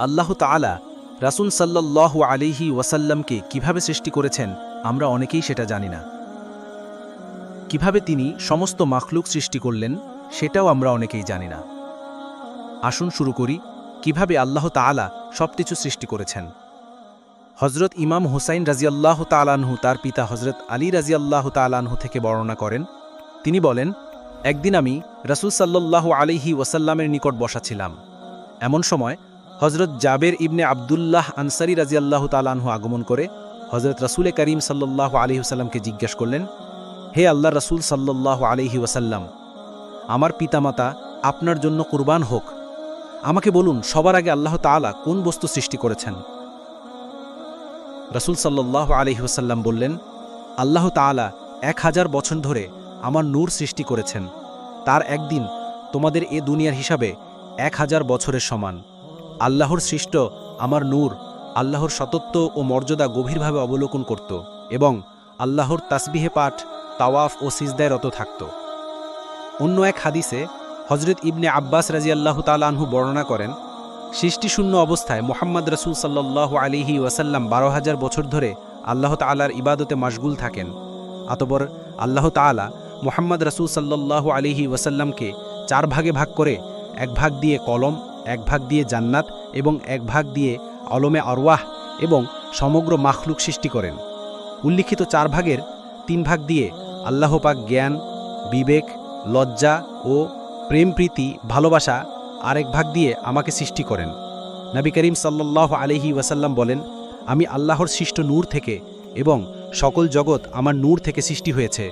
আল্লাহ তাআলা রাসূল সাল্লাল্লাহু আলাইহি ওয়াসাল্লামকে কিভাবে সৃষ্টি করেছেন আমরা অনেকেই সেটা জানি না। কিভাবে তিনি সমস্ত মাখলুক সৃষ্টি করলেন সেটাও আমরা অনেকেই জানি না। আসুন শুরু করি কিভাবে আল্লাহ তাআলা সবকিছু সৃষ্টি করেছেন। হযরত ইমাম হুসাইন রাদিয়াল্লাহু তাআলা আনহু তার পিতা হযরত আলী রাদিয়াল্লাহু তাআলা আনহু থেকে বর্ণনা করেন, তিনি বলেন, একদিন আমি রাসূল সাল্লাল্লাহু আলাইহি ওয়াসাল্লামের নিকট বসা ছিলাম। এমন সময় হযরত জাবের ইবনে আবদুল্লাহ আনসারী রাদিয়াল্লাহু তাআলা আনহু আগমন করে হযরত রাসূলে করিম সাল্লাল্লাহু আলাইহি ওয়াসাল্লামকে জিজ্ঞেস করলেন, হে আল্লাহর রাসূল সাল্লাল্লাহু আলাইহি ওয়াসাল্লাম, আমার পিতামাতা আপনার জন্য কুরবান হোক, আমাকে বলুন সবার আগে আল্লাহ তাআলা কোন বস্তু সৃষ্টি করেছেন? রাসূল সাল্লাল্লাহু আলাইহি ওয়াসাল্লাম বললেন, আল্লাহ তাআলা 1000 বছর ধরে আমার নূর সৃষ্টি করেছেন, তার একদিন তোমাদের এ দুনিয়ার হিসাবে 1000 বছরের সমান। আল্লাহর সৃষ্ট আমার নূর আল্লাহর সতত্ব ও মর্যাদা গভীরভাবে অবলোকন করত এবং আল্লাহর তাসবিহে পাঠ, তাওয়াফ ও সিজদায় রত থাকত। অন্য এক হাদিসে হযরত ইবনে আব্বাস রাদিয়াল্লাহু তাআলা আনহু বর্ণনা করেন, সৃষ্টিশূন্য অবস্থায় মুহাম্মদ রাসূল সাল্লাল্লাহু আলাইহি ওয়াসাল্লাম 12000 বছর ধরে আল্লাহ তাআলার ইবাদতে মাশগুল থাকেন। অতঃপর আল্লাহ তাআলা মুহাম্মদ রাসূল সাল্লাল্লাহু আলাইহি ওয়াসাল্লামকে 4 ভাগে ভাগ করে, 1 ভাগ দিয়ে কলম, 1 ভাগ দিয়ে জান্নাত এবং 1 ভাগ দিয়ে আলমে আরওয়াহ এবং সমগ্র মাখলুক সৃষ্টি করেন। উল্লিখিত 4 ভাগের 3 ভাগ দিয়ে আল্লাহ পাক জ্ঞান, বিবেক, লজ্জা ও প্রেম প্রীতি ভালোবাসা আর 1 ভাগ দিয়ে আমাকে সৃষ্টি করেন। নবী করিম সাল্লাল্লাহু আলাইহি ওয়াসাল্লাম বলেন, আমি আল্লাহর সৃষ্ট নূর থেকে এবং সকল জগৎ আমার নূর থেকে সৃষ্টি হয়েছে।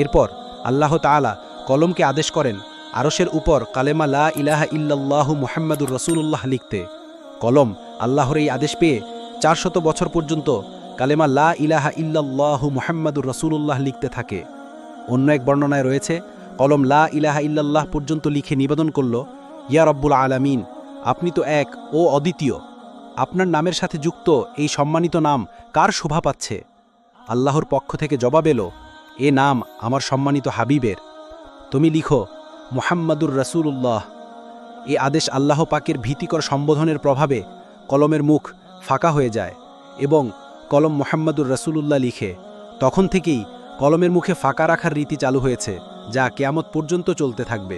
এরপর আল্লাহ তাআলা কলমকে আদেশ করেন আরশের উপর কালেমা লা ইলাহা ইল্লাল্লাহু মুহাম্মাদুর রাসূলুল্লাহ লিখতে। কলম আল্লাহর এই আদেশ পেয়ে 400 বছর পর্যন্ত কালেমা লা ইলাহা ইল্লাল্লাহু মুহাম্মাদুর রাসূলুল্লাহ লিখতে থাকে। অন্য এক বর্ণনায় রয়েছে, কলম লা ইলাহা ইল্লাল্লাহ পর্যন্ত লিখে নিবেদন করল, ইয়া রব্বুল আলামিন, আপনি তো এক ও অদ্বিতীয়, আপনার নামের সাথে যুক্ত এই সম্মানিত নাম কার শোভা পাচ্ছে? আল্লাহর পক্ষ থেকে জবাব এলো, এ নাম আমার সম্মানিত হাবিবের, তুমি লিখো মুহাম্মাদুর রাসূলুল্লাহ। এই আদেশ আল্লাহ পাকের ভীতিকর সম্বোধনের প্রভাবে কলমের মুখ ফাঁকা হয়ে যায় এবং কলম মুহাম্মাদুর রাসূলুল্লাহ লিখে। তখন থেকেই কলমের মুখে ফাঁকা রাখার রীতি চালু হয়েছে, যা কিয়ামত পর্যন্ত চলতে থাকবে।